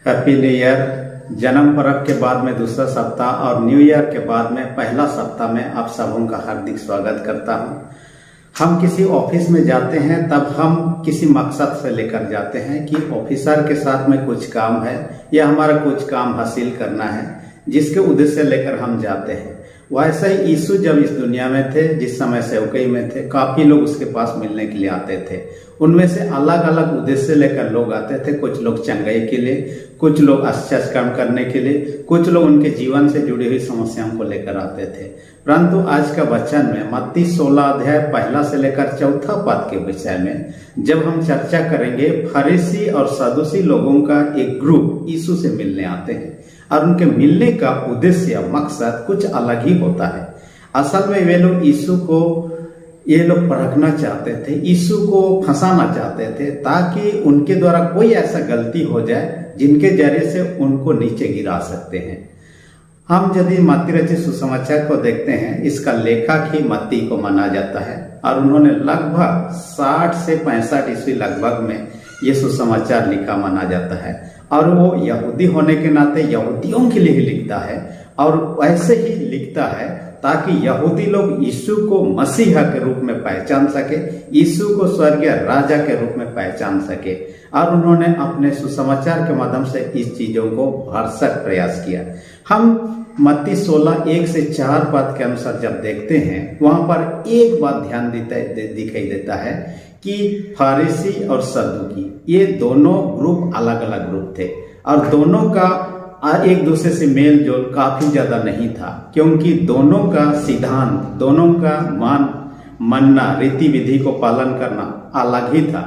Happy new year. जन्म पर्व के बाद में दूसरा सप्ताह और न्यू ईयर के बाद में पहला सप्ताह में आप सबों का हार्दिक स्वागत करता हूं। हम किसी ऑफिस में जाते हैं तब हम किसी मकसद से लेकर जाते हैं कि ऑफिसर के साथ में कुछ काम है या हमारा कुछ काम हासिल करना है, जिसके उद्देश्य लेकर हम जाते हैं। वैसे ही यीशु जब इस दुनिया में थे, जिस समय सेवकाई में थे, काफी लोग उसके पास मिलने के लिए आते थे। उनमें से अलग अलग उद्देश्य लेकर लोग आते थे। कुछ लोग चंगाई के लिए, कुछ लोग आश्चर्य काम करने के लिए, कुछ लोग उनके जीवन से जुड़ी हुई समस्याओं को लेकर आते थे। परंतु आज का वचन में मत्ती 16 अध्याय 1 से लेकर 4 पद के विषय में जब हम चर्चा करेंगे, फरीसी और सदूसी लोगों का एक ग्रुप यीशु से मिलने आते हैं और उनके मिलने का उद्देश्य मकसद कुछ अलग ही होता है। असल में वे लोग यीशु को परखना चाहते थे, यीशु को फंसाना चाहते थे, ताकि उनके द्वारा कोई ऐसा गलती हो जाए जिनके जरिए से उनको नीचे गिरा सकते हैं। हम यदि मत्ती रचित सुसमाचार को देखते हैं, इसका लेखक ही मत्ती को माना जाता है और उन्होंने लगभग 60 से 65 ईस्वी लगभग में ये सुसमाचार लिखा माना जाता है। और वो यहूदी होने के नाते यहूदियों के लिए ही लिखता है और वैसे ही लिखता है ताकि यहूदी लोग यीशु को मसीहा के रूप में पहचान सके, यीशु को स्वर्गीय राजा के रूप में पहचान सके। और उन्होंने अपने सुसमाचार के माध्यम से इस चीजों को भरसक प्रयास किया। हम मत्ती 16 1 से 4 पद के अनुसार जब देखते हैं, वहां पर एक बात ध्यान दिखाई देता है कि फरीसी और सदूकी ये दोनों ग्रुप अलग अलग ग्रुप थे और दोनों का एक दूसरे से मेल जोल काफी ज्यादा नहीं था, क्योंकि दोनों का सिद्धांत, दोनों का मानना, रीति विधि को पालन करना अलग ही था।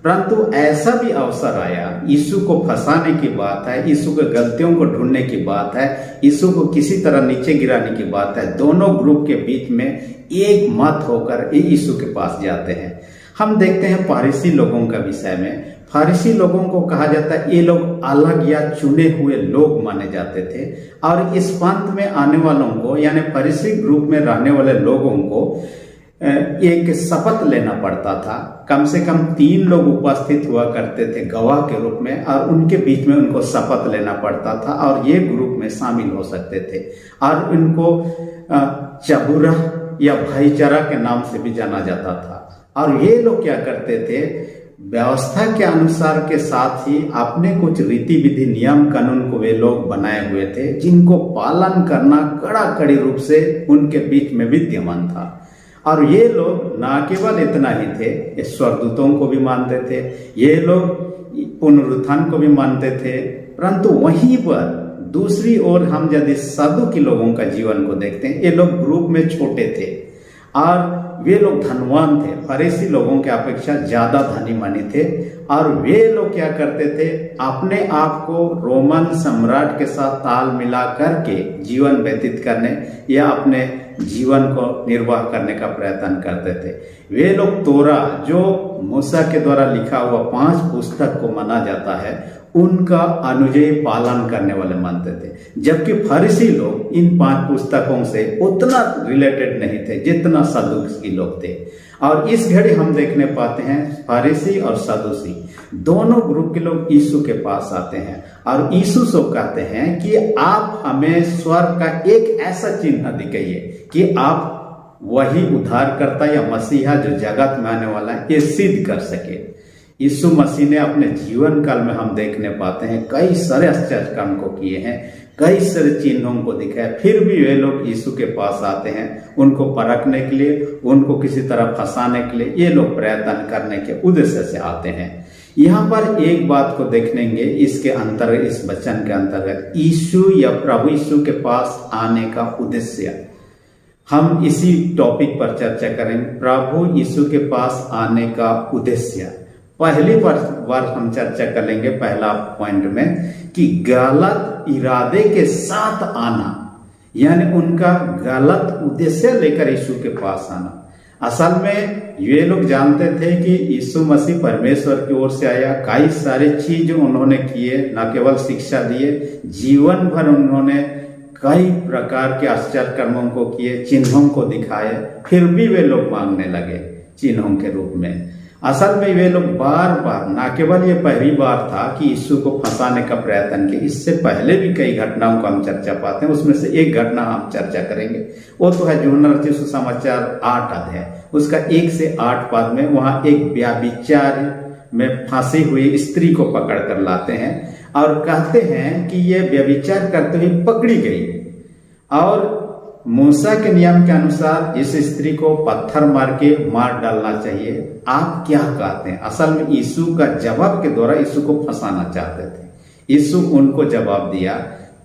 परंतु ऐसा भी अवसर आया, यीशु को फंसाने की बात है, यीशु के गलतियों को ढूंढने की बात है, यीशु को किसी तरह नीचे गिराने की बात है। दोनों ग्रुप के बीच में एक मत होकर यीशु के पास जाते हैं। हम देखते हैं फरीसी लोगों का विषय में। फरीसी लोगों को कहा जाता है ये लोग अलग या चुने हुए लोग माने जाते थे और इस पंथ में आने वालों को, यानी फरीसी ग्रुप में रहने वाले लोगों को एक शपथ लेना पड़ता था। कम से कम 3 लोग उपस्थित हुआ करते थे गवाह के रूप में और उनके बीच में उनको शपथ लेना पड़ता था और ये ग्रुप में शामिल हो सकते थे। और इनको चबूरा या भाईचारा के नाम से भी जाना जाता था। और ये लोग क्या करते थे, व्यवस्था के अनुसार के साथ ही अपने कुछ रीति विधि नियम कानून को वे लोग बनाए हुए थे, जिनको पालन करना कड़ाकड़ी रूप से उनके बीच में विद्यमान था। और ये लोग न केवल इतना ही थे, ये स्वर्गदूतों को भी मानते थे, ये लोग पुनरुत्थान को भी मानते थे। परंतु वहीं पर दूसरी ओर हम यदि सदूकी लोगों का जीवन को देखते हैं, ये लोग ग्रुप में छोटे थे और वे लोग धनवान थे, फरीसी लोगों के अपेक्षा ज्यादा धनी मानी थे। और वे लोग क्या करते थे, अपने आप को रोमन सम्राट के साथ ताल मिला करके जीवन व्यतीत करने या अपने जीवन को निर्वाह करने का प्रयत्न करते थे। वे लोग तोरा, जो मूसा के द्वारा लिखा हुआ 5 पुस्तक को माना जाता है, उनका अनुयायी पालन करने वाले मानते थे। जबकि फरीसी लोग इन 5 पुस्तकों से उतना रिलेटेड नहीं थे जितना सदूसी लोग थे। और इस घड़ी हम देखने पाते हैं फरीसी और सदूसी दोनों ग्रुप के लोग यीशु के पास आते हैं और यीशु से कहते हैं कि आप हमें स्वर्ग का एक ऐसा चिन्ह दिखाइए कि आप वही उद्धारकर्ता या मसीहा जो जगत में आने वाला है ये सिद्ध कर सके। यीशु मसीह ने अपने जीवन काल में हम देखने पाते हैं कई सारे आश्चर्य काम को किए हैं, कई सारे चिन्हों को दिखाया, फिर भी वे लोग यीशु के पास आते हैं उनको परखने के लिए, उनको किसी तरह फंसाने के लिए ये लोग प्रयत्न करने के उद्देश्य से आते हैं। यहाँ पर एक बात को देखेंगे इसके अंतर्गत, इस वचन के अंतर्गत यीशु या प्रभु यीशु के पास आने का उद्देश्य, हम इसी टॉपिक पर चर्चा करेंगे। प्रभु यीशु के पास आने का उद्देश्य पहली बार हम चर्चा करेंगे पहला पॉइंट में कि गलत इरादे के साथ आना, यानी उनका गलत उद्देश्य लेकर यीशु के पास आना। असल में ये लोग जानते थे कि यीशु मसीह परमेश्वर की ओर से आया, कई सारे चीज उन्होंने किए, न केवल शिक्षा दिए, जीवन भर उन्होंने कई प्रकार के आश्चर्य कर्मों को किए, चिन्हों को दिखाए, फिर भी वे लोग मांगने लगे चिन्हों के रूप में। असल में वे लोग बार बार, ना केवल ये पहली बार था कि यीशु को फंसाने का प्रयत्न किया, इससे पहले भी कई घटनाओं का हम चर्चा पाते हैं। उसमें से एक घटना हम चर्चा करेंगे, वो तो है यूहन्ना रचित सुसमाचार 8 अध्याय, उसका 1 से 8 पद में। वहां एक व्यभिचार में फंसी हुई स्त्री को पकड़ कर लाते हैं और कहते हैं कि ये व्यभिचार करते हुए पकड़ी गई और मूसा के नियम के अनुसार इस स्त्री को पत्थर मार के मार डालना चाहिए। आप क्या कहते हैं? असल में यीशु का जवाब के द्वारा यीशु को फंसाना चाहते थे। यीशु उनको जवाब दिया,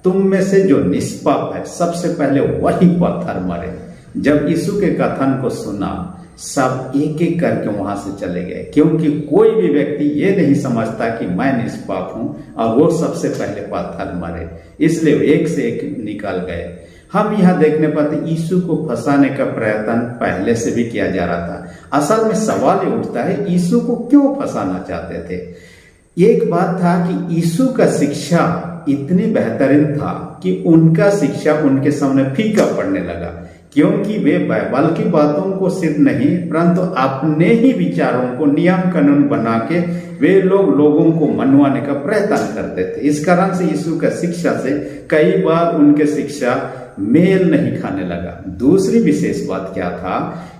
तुम में से जो निष्पाप है सबसे पहले वही पत्थर मारे। जब यीशु के कथन को सुना, सब एक एक करके वहां से चले गए, क्योंकि कोई भी व्यक्ति ये नहीं समझता कि मैं निष्पाप हूं, और वो सबसे पहले पत्थर मारे। इसलिए एक से एक निकल गए। हम यहाँ देखने पाते यीशु को फंसाने का प्रयत्न पहले से भी किया जा रहा था। असल में सवाल ये उठता है, यीशु को क्यों फंसाना चाहते थे? एक बात था कि यीशु का शिक्षा इतनी बेहतरीन था कि उनका शिक्षा उनके सामने फीका पड़ने लगा, क्योंकि वे बाइबल की बातों को सिर्फ नहीं परंतु अपने ही विचारों को नियम कानून बना के वे लोगों को मनवाने का प्रयत्न करते थे। इस कारण से यीशु का शिक्षा से कई बार उनके शिक्षा मेल नहीं खाने लगा। दूसरी विशेष बात क्या था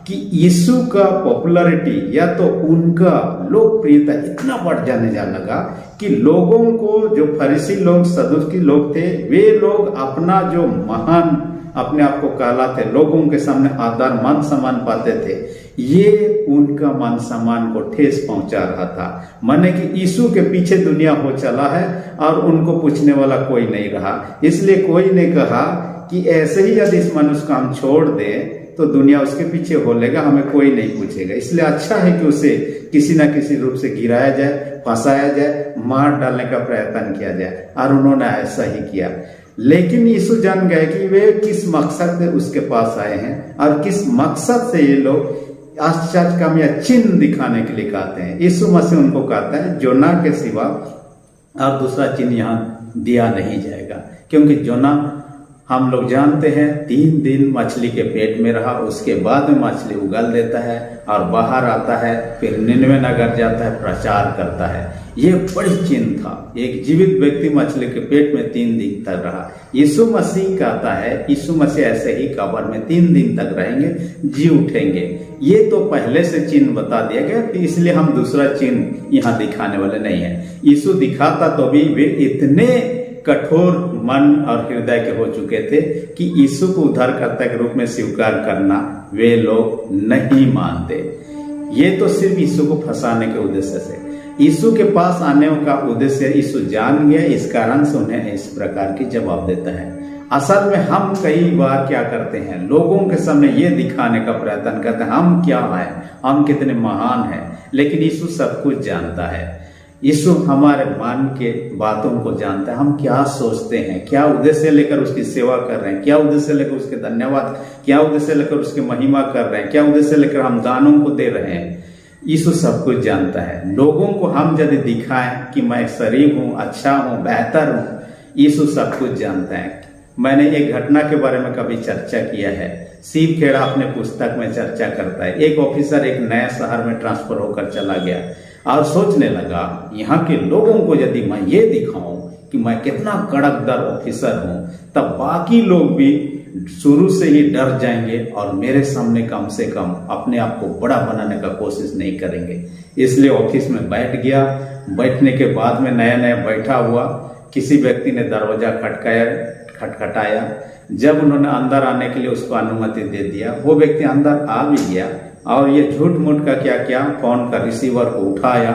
कि यीशु का पॉपुलैरिटी या तो उनका लोकप्रियता इतना बढ़ जाने लगा कि लोगों को, जो फरीसी लोग, सदूकी लोग थे, वे लोग अपना जो महान अपने आप को कहलाते, लोगों के सामने आदर मान सम्मान पाते थे, ये उनका मान सम्मान को ठेस पहुंचा रहा था। माने कि यीशु के पीछे दुनिया हो चला है और उनको पूछने वाला कोई नहीं रहा। इसलिए कोई ने कहा कि ऐसे ही यदि इस मनुष्य को हम छोड़ दें तो दुनिया उसके पीछे हो लेगा, हमें कोई नहीं पूछेगा। इसलिए अच्छा है कि उसे किसी न किसी रूप से गिराया जाए, फंसाया जाए, मार डालने का प्रयत्न किया जाए, और उन्होंने ऐसा ही किया। लेकिन यीशु जान गए कि वे किस मकसद से उसके पास आए हैं और किस मकसद से ये लोग आश्चर्य काम या चिन्ह दिखाने के लिए कहते हैं। यीशु मसीह उनको कहता है, जोना के सिवा और दूसरा चिन्ह यहाँ दिया नहीं जाएगा, क्योंकि जोना हम लोग जानते हैं 3 दिन मछली के पेट में रहा, उसके बाद में मछली उगल देता है और बाहर आता है, फिर निन्वे नगर जाता है, प्रचार करता है। ये बड़ी चिन्ह था। एक जीवित व्यक्ति मछली के पेट में 3 दिन तक रहा। यीशु मसीह कहता है, यीशु मसीह ऐसे ही कब्र में 3 दिन तक रहेंगे, जी उठेंगे। ये तो पहले से चिन्ह बता दिया गया, तो इसलिए हम दूसरा चिन्ह यहाँ दिखाने वाले नहीं है। यीशु दिखाता तो भी वे इतने कठोर मन और हृदय के हो चुके थे कि यीशु को उद्धारकर्ता के रूप में स्वीकार करना वे लोग नहीं मानते। ये तो सिर्फ यीशु को फंसाने के उद्देश्य से, यीशु के पास आने का उद्देश्य यीशु जान गया, इस कारण से उन्हें इस प्रकार की जवाब देता है। असल में हम कई बार क्या करते हैं, लोगों के सामने ये दिखाने का प्रयत्न करते हैं हम क्या हैं, हम कितने महान हैं, लेकिन यीशु सब कुछ जानता है। यीशु हमारे मन के बातों को जानता है, हम क्या सोचते हैं, क्या उद्देश्य लेकर उसकी सेवा कर रहे हैं, क्या उद्देश्य लेकर उसके धन्यवाद, क्या उद्देश्य लेकर उसकी महिमा कर रहे हैं, क्या उद्देश्य लेकर हम दानों को दे रहे हैं। यीशु सब कुछ जानता है। लोगों को हम यदि दिखाएं कि मैं शरीफ हूं, अच्छा हूं, बेहतर हूं, यीशु सब कुछ जानता है। मैंने एक घटना के बारे में कभी चर्चा किया है, शिव खेड़ा अपने पुस्तक में चर्चा करता है। एक ऑफिसर एक नया शहर में ट्रांसफर होकर चला गया और सोचने लगा, यहाँ के लोगों को यदि मैं ये दिखाऊं कि मैं कितना कड़कदार ऑफिसर हूं, तब बाकी लोग भी शुरू से ही डर जाएंगे और मेरे सामने कम से कम अपने आप को बड़ा बनाने का कोशिश नहीं करेंगे। इसलिए ऑफिस में बैठ गया। बैठने के बाद में नया नया बैठा हुआ, किसी व्यक्ति ने दरवाजा खटखटाया। जब उन्होंने अंदर आने के लिए उसको अनुमति दे दिया, वो व्यक्ति अंदर आ भी गया और ये झूठ मूठ का क्या क्या फोन का रिसीवर को उठाया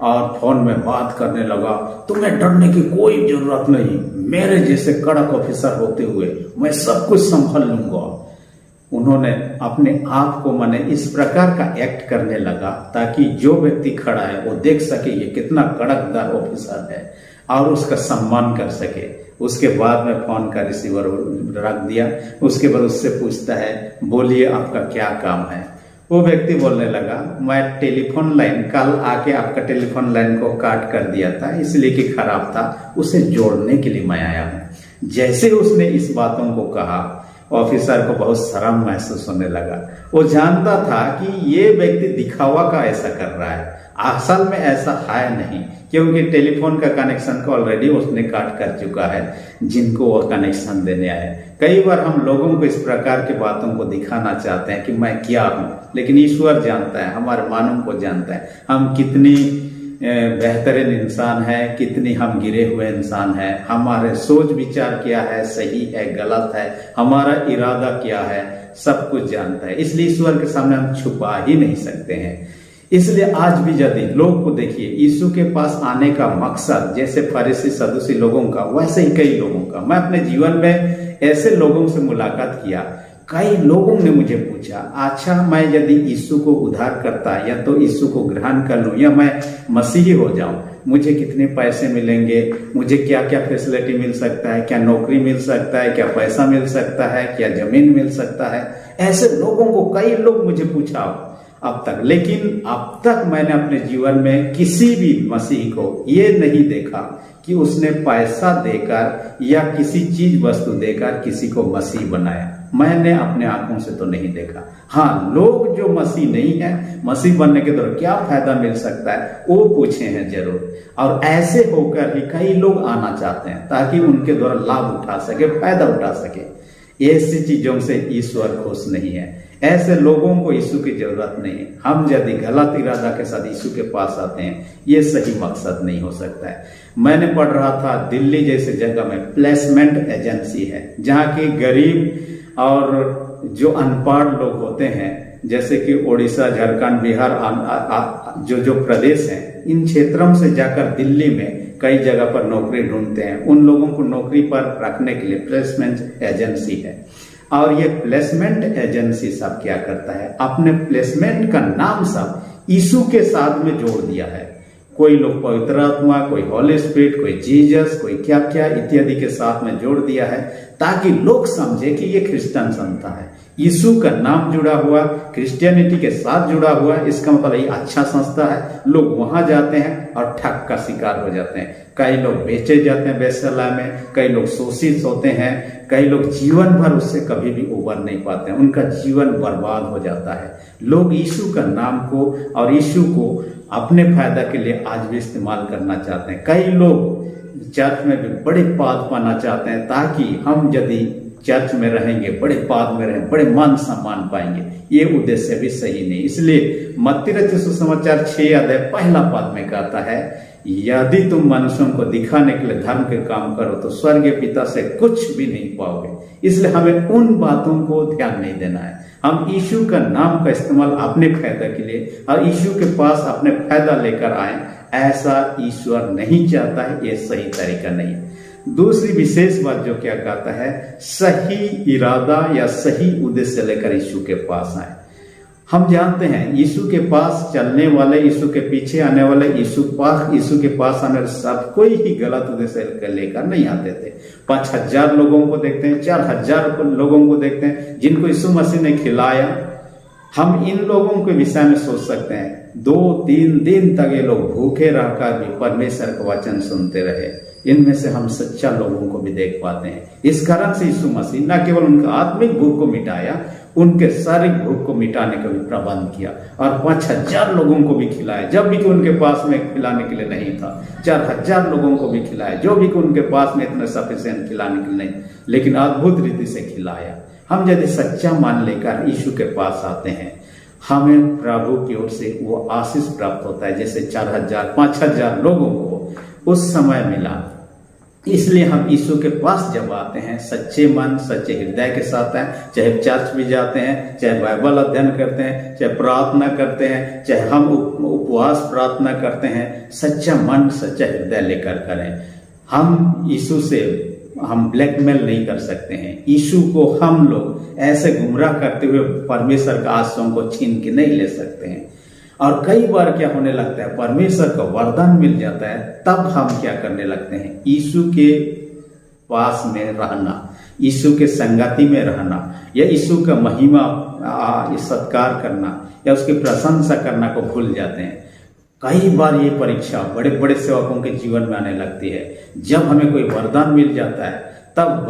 और फोन में बात करने लगा। तुम्हें डरने की कोई जरूरत नहीं, मेरे जैसे कड़क ऑफिसर होते हुए मैं सब कुछ संभाल लूंगा। उन्होंने अपने आप को माने इस प्रकार का एक्ट करने लगा ताकि जो व्यक्ति खड़ा है वो देख सके ये कितना कड़कदार ऑफिसर है और उसका सम्मान कर सके। उसके बाद में फोन का रिसीवर रख दिया। उसके बाद उससे पूछता है, बोलिए आपका क्या काम है। वो व्यक्ति बोलने लगा, मैं टेलीफोन लाइन कल आके आपका टेलीफोन लाइन को काट कर दिया था, इसलिए कि खराब था, उसे जोड़ने के लिए मैं आया हूँ। जैसे उसने इस बातों को कहा, ऑफिसर को बहुत शर्म महसूस होने लगा। वो जानता था कि ये व्यक्ति दिखावा का ऐसा कर रहा है, असल में ऐसा है नहीं, क्योंकि टेलीफोन का कनेक्शन को ऑलरेडी उसने काट कर चुका है जिनको वो कनेक्शन देने आए। कई बार हम लोगों को इस प्रकार की बातों को दिखाना चाहते हैं कि मैं क्या हूं, लेकिन ईश्वर जानता है, हमारे मानव को जानता है हम कितनी बेहतरीन इंसान है, कितनी हम गिरे हुए इंसान हैं, हमारे सोच विचार क्या है, सही है गलत है, हमारा इरादा क्या है, सब कुछ जानता है। इसलिए ईश्वर के सामने हम छुपा ही नहीं सकते हैं। इसलिए आज भी यदि लोग को देखिए, यीशु के पास आने का मकसद जैसे फरीसी सदूसी लोगों का, वैसे ही कई लोगों का। मैं अपने जीवन में ऐसे लोगों से मुलाकात किया, कई लोगों ने मुझे पूछा, अच्छा मैं यदि यीशु को उद्धार करता या तो यीशु को ग्रहण कर लूं या मैं मसीही हो जाऊं, मुझे कितने पैसे मिलेंगे, मुझे क्या क्या फैसिलिटी मिल सकता है, क्या नौकरी मिल सकता है, क्या पैसा मिल सकता है, क्या जमीन मिल सकता है। ऐसे लोगों को कई लोग मुझे पूछा अब तक, लेकिन अब तक मैंने अपने जीवन में किसी भी मसीही को ये नहीं देखा कि उसने पैसा देकर या किसी चीज वस्तु देकर किसी को मसीह बनाया। मैंने अपने आंखों से तो नहीं देखा। हाँ, लोग जो मसीह नहीं है, मसीह बनने के दौरान क्या फायदा मिल सकता है वो पूछे हैं जरूर, और ऐसे होकर ही कई लोग आना चाहते हैं ताकि उनके द्वारा लाभ उठा सके, फायदा उठा सके। ऐसी चीजों से ईश्वर खुश नहीं है, ऐसे लोगों को यीशु की जरूरत नहीं है। हम यदि गलत इरादा के साथ यीशु के पास आते हैं, ये सही मकसद नहीं हो सकता है। मैंने पढ़ रहा था दिल्ली जैसे जगह में प्लेसमेंट एजेंसी है, जहाँ की गरीब और जो अनपढ़ लोग होते हैं, जैसे कि उड़ीसा, झारखंड, बिहार, जो प्रदेश हैं, इन क्षेत्रों से जाकर दिल्ली में कई जगह पर नौकरी ढूंढते हैं। उन लोगों को नौकरी पर रखने के लिए प्लेसमेंट एजेंसी है। और ये प्लेसमेंट एजेंसी सब क्या करता है, अपने प्लेसमेंट का नाम सब यीशु के साथ में जोड़ दिया है। कोई लोग पवित्र आत्मा, कोई हॉली स्पिरिट, कोई जीसस, कोई क्या क्या इत्यादि के साथ में जोड़ दिया है, ताकि लोग समझे कि ये क्रिश्चियन संस्था है। यीशु का नाम जुड़ा हुआ, क्रिश्चियनिटी के साथ जुड़ा हुआ, इसका मतलब ये अच्छा संस्था है। लोग वहां जाते हैं और ठग का शिकार हो जाते हैं। कई लोग बेचे जाते हैं वेश्यालय में, कई लोग शोषित होते हैं, कई लोग जीवन भर उससे कभी भी उबर नहीं पाते हैं, उनका जीवन बर्बाद हो जाता है। लोग यीशु का नाम को और यीशु को अपने फायदा के लिए आज भी इस्तेमाल करना चाहते हैं। कई लोग चर्च में भी बड़े पद पाना चाहते हैं, ताकि हम यदि चर्च में रहेंगे, बड़े पद में रहेंगे, बड़े मान सम्मान पाएंगे। ये उद्देश्य भी सही नहीं। इसलिए मत्ती रचित सुसमाचार 6 अध्याय पहला पद में कहता है, यदि तुम मनुष्यों को दिखाने के लिए धर्म के काम करो तो स्वर्गीय पिता से कुछ भी नहीं पाओगे। इसलिए हमें उन बातों को ध्यान नहीं देना है। हम यीशु का नाम का इस्तेमाल अपने फायदा के लिए और यीशु के पास अपने फायदा लेकर आए, ऐसा ईश्वर नहीं चाहता है। ये सही तरीका नहीं है। दूसरी विशेष बात जो क्या कहता है, सही इरादा या सही उद्देश्य लेकर यीशु के पास आए। हम जानते हैं यीशु के पास चलने वाले, यीशु के पीछे आने वाले, यीशु के पास आने वाले सब कोई ही गलत उद्देश्य लेकर नहीं आते थे। 5000 लोगों को देखते हैं, 4000 लोगों को देखते हैं जिनको यीशु मसीह ने खिलाया। हम इन लोगों के विषय में सोच सकते हैं, 2-3 दिन तक ये लोग भूखे रहकर भी परमेश्वर का वचन सुनते रहे। इनमें से हम सच्चा लोगों को भी देख पाते हैं। इस कारण से यीशु मसीह न केवल उनका आत्मिक भूख को मिटाया, उनके शारीरिक भूख को मिटाने का भी प्रबंध किया और 5000 लोगों को भी खिलाया, जब भी कि उनके पास में खिलाने के लिए नहीं था। 4000 लोगों को भी खिलाया, जो भी कि उनके पास में इतने सफिशिएंट खिलाने के लिए नहीं, लेकिन अद्भुत रीति से खिलाया। हम यदि सच्चा मान लेकर यीशु के पास आते हैं, हमें प्रभु की ओर से वो आशीष प्राप्त होता है, जैसे 4000 5000 लोगों को उस समय मिला। इसलिए हम यीशु के पास जब आते हैं, सच्चे मन सच्चे हृदय के साथ हैं, चाहे चर्च भी जाते हैं, चाहे बाइबल अध्ययन करते हैं, चाहे प्रार्थना करते हैं, चाहे हम उपवास प्रार्थना करते हैं, सच्चा मन सच्चा हृदय लेकर करें। हम यीशु से हम ब्लैकमेल नहीं कर सकते हैं। यीशु को हम लोग ऐसे गुमराह करते हुए परमेश्वर का आशीषों को छीन के नहीं ले सकते हैं। और कई बार क्या होने लगता है, परमेश्वर का वरदान मिल जाता है, तब हम क्या करने लगते हैं, यीशु के पास में रहना, यीशु के संगति में रहना, या यीशु का महिमा सत्कार करना या उसकी प्रशंसा करना को भूल जाते हैं। कई बार ये परीक्षा बड़े बड़े सेवकों के जीवन में आने लगती है। जब हमें कोई वरदान मिल जाता है तब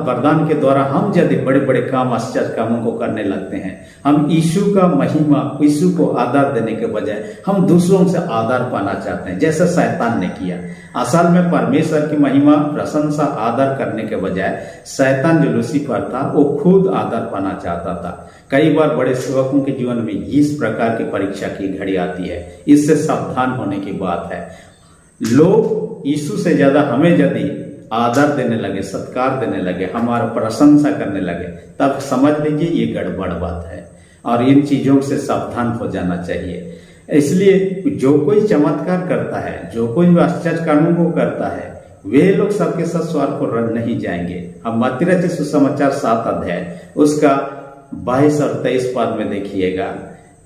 वरदान के द्वारा हम यदि बड़े बड़े काम, आश्चर्य कामों को करने लगते हैं, हम यीशु का महिमा, यीशु को आदर देने के बजाय हम दूसरों से आदर पाना चाहते हैं, जैसे शैतान ने किया। असल में परमेश्वर की महिमा, प्रशंसा, आदर करने के बजाय शैतान जो लूसीफर था वो खुद आदर पाना चाहता था। कई बार बड़े सेवकों के जीवन में इस प्रकार की परीक्षा की घड़ी आती है, इससे सावधान होने की बात है। लोग यीशु से ज्यादा हमें यदि आदर देने लगे, सत्कार देने लगे, हमारा प्रशंसा करने लगे, तब समझ लीजिए ये गड़बड़ बात है और इन चीजों से सावधान हो जाना चाहिए। इसलिए जो कोई चमत्कार करता है, जो कोई आश्चर्य कामों को करता है, वे लोग सबके साथ स्वर्ग को नहीं जाएंगे। हम मत्ती रचित सुसमाचार 7 अध्याय उसका 22 और 23 पद में देखिएगा।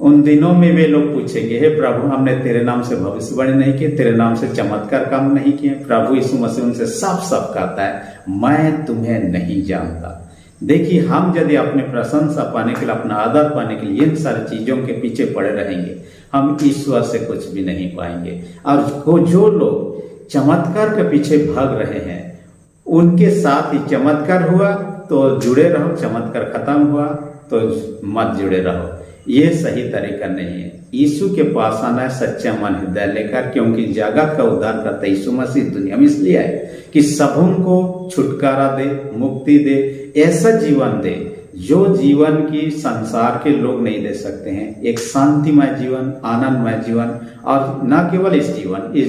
उन दिनों में वे लोग पूछेंगे, हे प्रभु, हमने तेरे नाम से भविष्यवाणी नहीं की, तेरे नाम से चमत्कार काम नहीं किए। प्रभु यीशु मसीह उनसे साफ साफ कहता है, मैं तुम्हें नहीं जानता। देखिए, हम यदि अपने प्रशंसा पाने के लिए, अपना आदर पाने के लिए इन सारी चीजों के पीछे पड़े रहेंगे, हम ईश्वर से कुछ भी नहीं पाएंगे। और जो लोग चमत्कार के पीछे भाग रहे हैं, उनके साथ ही चमत्कार हुआ तो जुड़े रहो, चमत्कार खत्म हुआ तो मत जुड़े रहो। ये सही तरीका नहीं है। यीशु के पास आना है सच्चा मन हृदय लेकर, क्योंकि जगत का उद्धार करता यीशु मसीह दुनिया में इसलिए आए कि सबों को छुटकारा दे, मुक्ति दे, ऐसा जीवन दे जो जीवन की संसार के लोग नहीं दे सकते हैं। एक शांतिमय जीवन, आनंदमय जीवन, और न केवल इस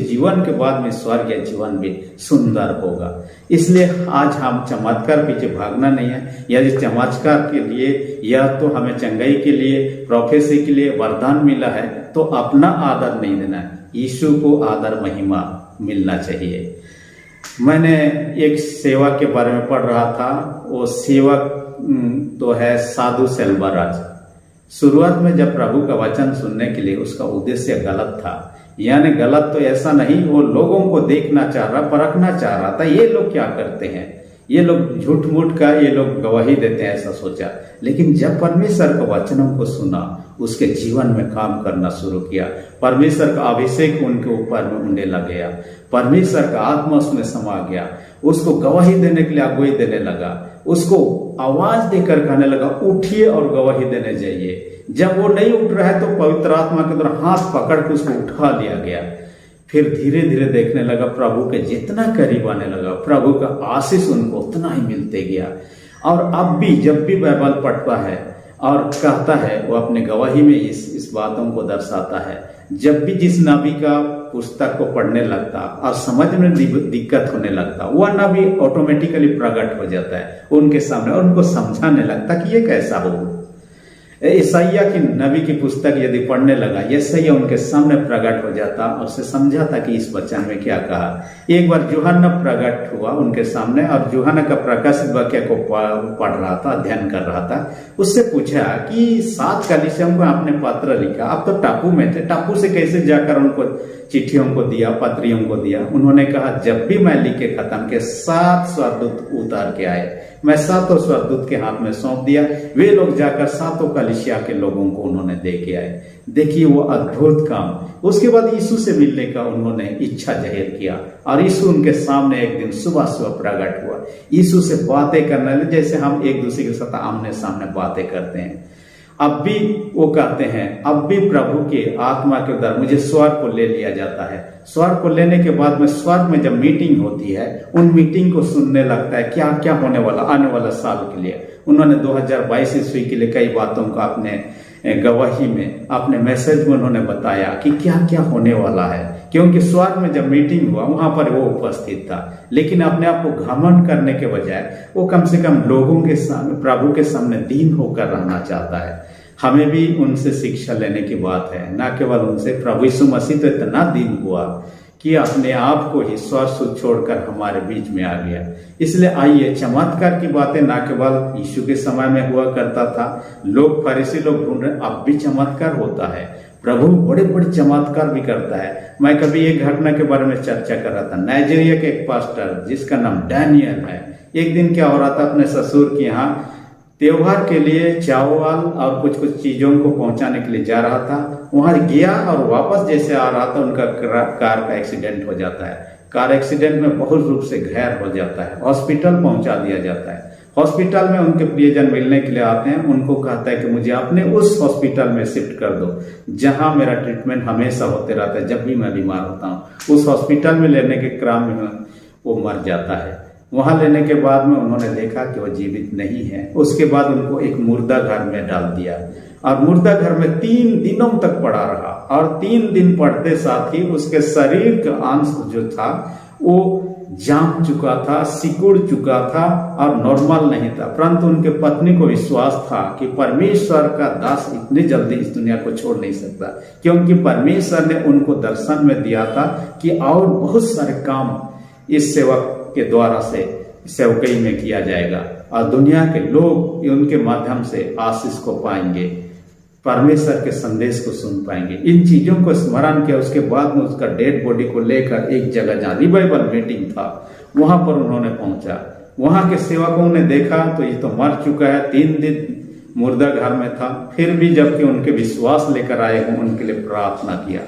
जीवन के बाद में स्वर्गीय जीवन भी सुंदर होगा। इसलिए आज हम चमत्कार पीछे भागना नहीं है। यदि चमत्कार के लिए या तो हमें चंगाई के लिए, प्रोफेसी के लिए वरदान मिला है, तो अपना आदर नहीं देना है, यीशु को आदर महिमा मिलना चाहिए। मैंने एक सेवा के बारे में पढ़ रहा था। वो सेवक तो है साधु सेल्वराज। शुरुआत में जब प्रभु का वचन सुनने के लिए उसका उद्देश्य गलत था, यानी गलत तो ऐसा नहीं, वो लोगों को देखना चाह रहा, परखना चाह रहा था, ये लोग क्या करते हैं, ये लोग झूठ मूठ का ये लोग गवाही देते हैं, ऐसा सोचा। लेकिन जब परमेश्वर के वचनों को सुना, उसके जीवन में काम करना शुरू किया, परमेश्वर का अभिषेक उनके ऊपर में उड़ने लग गया, परमेश्वर का आत्मा उसमें समा गया, उसको गवाही देने के लिए अगुवाई देने लगा, उसको आवाज देकर कहने लगा, उठिए और गवाही देने जाइए। जब वो नहीं उठ रहा है तो पवित्र आत्मा के द्वारा हाथ पकड़ के उसको उठा लिया गया। फिर धीरे धीरे देखने लगा, प्रभु के जितना करीब आने लगा, प्रभु का आशीष उनको उतना ही मिलते गया। और अब भी जब भी बाइबल पढ़ता है और कहता है, वो अपने गवाही में इस बातों को दर्शाता है, जब भी जिस नबी का पुस्तक को पढ़ने लगता और समझ में दिक्कत होने लगता, वह नबी ऑटोमेटिकली प्रकट हो जाता है उनके सामने और उनको समझाने लगता कि ये कैसा हो। यशायाह की नबी की पुस्तक यदि पढ़ने लगा, यशायाह उनके सामने प्रकट हो जाता और उसे समझाता कि इस वचन में क्या कहा। एक बार यूहन्ना प्रकट हुआ उनके सामने और यूहन्ना का प्रकाशित वाक्य को पढ़ रहा था, अध्ययन कर रहा था। उससे पूछा कि 7 कलीसियाओं को आपने पत्र लिखा, आप तो टापू में थे, टापू से कैसे जाकर उनको चिट्ठियों को दिया, पत्रियों को दिया। उन्होंने कहा, जब भी मैं लिख के खत्म के 7 स्वर्गदूत उतार के आए, मैं 7 स्वर्गदूत के हाथ में सौंप दिया, वे लोग जाकर 7 कलीसिया के लोगों को उन्होंने दे के आए। देखिए वो अद्भुत काम। उसके बाद यीशु से मिलने का उन्होंने इच्छा जाहिर किया और यीशु उनके सामने एक दिन सुबह सुबह प्रकट हुआ। यीशु से बातें करने लगे जैसे हम एक दूसरे के साथ आमने सामने बातें करते हैं। अब भी वो कहते हैं, अब भी प्रभु के आत्मा के द्वारा मुझे स्वर्ग को ले लिया जाता है। स्वर्ग को लेने के बाद में स्वर्ग में जब मीटिंग होती है, उन मीटिंग को सुनने लगता है क्या क्या होने वाला आने वाला साल के लिए। उन्होंने 2022 ईस्वी के लिए कई बातों को अपने गवाही में, अपने मैसेज में उन्होंने बताया कि क्या क्या होने वाला है, क्योंकि स्वर्ग में जब मीटिंग हुआ वहां पर वो उपस्थित था। लेकिन अपने आप को घमंड करने के बजाय वो कम से कम लोगों के सामने, प्रभु के सामने दीन होकर रहना चाहता है। हमें भी उनसे शिक्षा लेने की बात है, न केवल उनसे। प्रभु यीशु मसीह तो इतना दीन हुआ कि अपने आप को ही स्वर्ग छोड़कर हमारे बीच में आ गया। इसलिए आइए, चमत्कार की बातें न केवल यीशु के समय में हुआ करता था, लोग फरीसी लोग ढूंढ रहे, अब भी चमत्कार होता है। प्रभु बड़े बड़े चमत्कार भी करता है। मैं कभी एक घटना के बारे में चर्चा कर रहा था। नाइजीरिया के एक पास्टर जिसका नाम डैनियल है, एक दिन क्या हो रहा था, अपने ससुर के यहाँ त्योहार के लिए चावल और कुछ कुछ चीजों को पहुंचाने के लिए जा रहा था। वहां गया और वापस जैसे आ रहा था, उनका कार का एक्सीडेंट हो जाता है। कार एक्सीडेंट में बहुत रूप से घायल हो जाता है, हॉस्पिटल पहुंचा दिया जाता है। हॉस्पिटल में उनके प्रियजन मिलने के लिए आते हैं, उनको कहता है कि मुझे अपने उस हॉस्पिटल में शिफ्ट कर दो जहां मेरा ट्रीटमेंट हमेशा होते रहता है, जब भी मैं बीमार होता हूँ। उस हॉस्पिटल में लेने के क्रम में वो मर जाता है। वहां लेने के बाद में उन्होंने देखा कि वो जीवित नहीं है। उसके बाद उनको एक मुर्दा घर में डाल दिया और मुर्दा घर में 3 दिनों तक पड़ा रहा, और 3 दिन पड़ते साथ ही उसके शरीर का अंश जो था वो जाम चुका था, सिकुड़ चुका था और नॉर्मल नहीं था। परंतु उनके पत्नी को विश्वास था कि परमेश्वर का दास इतनी जल्दी इस दुनिया को छोड़ नहीं सकता, क्योंकि परमेश्वर ने उनको दर्शन में दिया था कि और बहुत सारे काम इस सेवक के द्वारा से सेवकई में किया जाएगा और दुनिया के लोग उनके माध्यम से आशीष को पाएंगे, परमेश्वर के संदेश को सुन पाएंगे। इन चीजों को स्मरण किया। उसके बाद में उसका डेड बॉडी को लेकर एक जगह जहां रिवाइवल मीटिंग था वहां पर उन्होंने पहुंचा। वहां के सेवकों ने देखा तो ये तो मर चुका है, 3 दिन मुर्दा घर में था। फिर भी जबकि उनके विश्वास लेकर आए हों, उनके लिए प्रार्थना किया।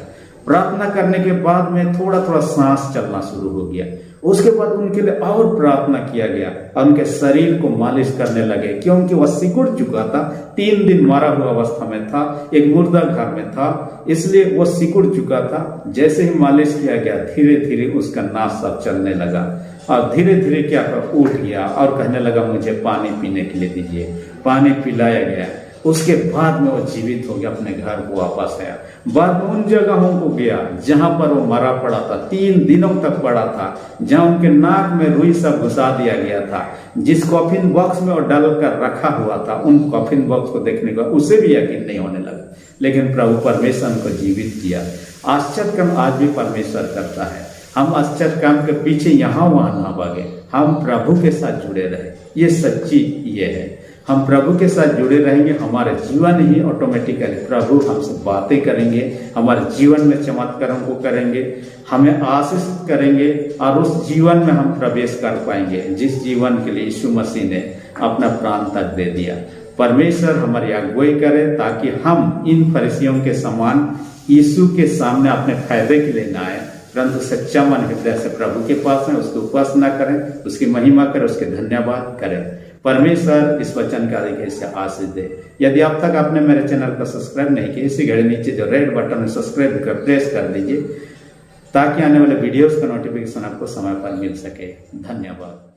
प्रार्थना करने के बाद में थोड़ा थोड़ा सांस चलना शुरू हो गया। उसके बाद उनके लिए और प्रार्थना किया गया और उनके शरीर को मालिश करने लगे, क्योंकि वह सिकुड़ चुका था, 3 दिन मरा हुआ अवस्था में था, एक मुर्दा घर में था, इसलिए वो सिकुड़ चुका था। जैसे ही मालिश किया गया धीरे धीरे उसका नाश सब चलने लगा और धीरे धीरे क्या उठ गया और कहने लगा मुझे पानी पीने के लिए दीजिए। पानी पिलाया गया। उसके बाद में वो जीवित हो गया, अपने घर को वापस आया। बाद में उन जगहों को गया जहां पर वो मरा पड़ा था, 3 दिनों तक पड़ा था, जहां उनके नाक में रुई सब घुसा दिया गया था, जिस कॉफिन बॉक्स में वो डालकर रखा हुआ था, उन कॉफिन बॉक्स को देखने का उसे भी यकीन नहीं होने लगा। लेकिन प्रभु परमेश्वर को जीवित किया। आश्चर्य काम आज भी परमेश्वर करता है। हम आश्चर्य काम के पीछे यहाँ वहां ना भागे, हम प्रभु के साथ जुड़े रहे। ये सच्ची ये है, हम प्रभु के साथ जुड़े रहेंगे, हमारे जीवन ही ऑटोमेटिकली प्रभु हमसे बातें करेंगे, हमारे जीवन में चमत्कारों को करेंगे, हमें आशीष करेंगे और उस जीवन में हम प्रवेश कर पाएंगे जिस जीवन के लिए यीशु मसीह ने अपना प्राण तक दे दिया। परमेश्वर हमारी अगुवाई करे ताकि हम इन फरीसियों के समान यीशु के सामने अपने फायदे के लिए न आए, परंतु सच्चा मन हृदय से प्रभु के पास है, उसकी उपासना करें, उसकी महिमा करें, उसके धन्यवाद करें। परमेश्वर इस वचन का अधिक से आशीष दे। यदि अब तक आपने मेरे चैनल को सब्सक्राइब नहीं किया, इसी घड़ी नीचे जो रेड बटन है सब्सक्राइब कर प्रेस कर दीजिए ताकि आने वाले वीडियोस का नोटिफिकेशन आपको समय पर मिल सके। धन्यवाद।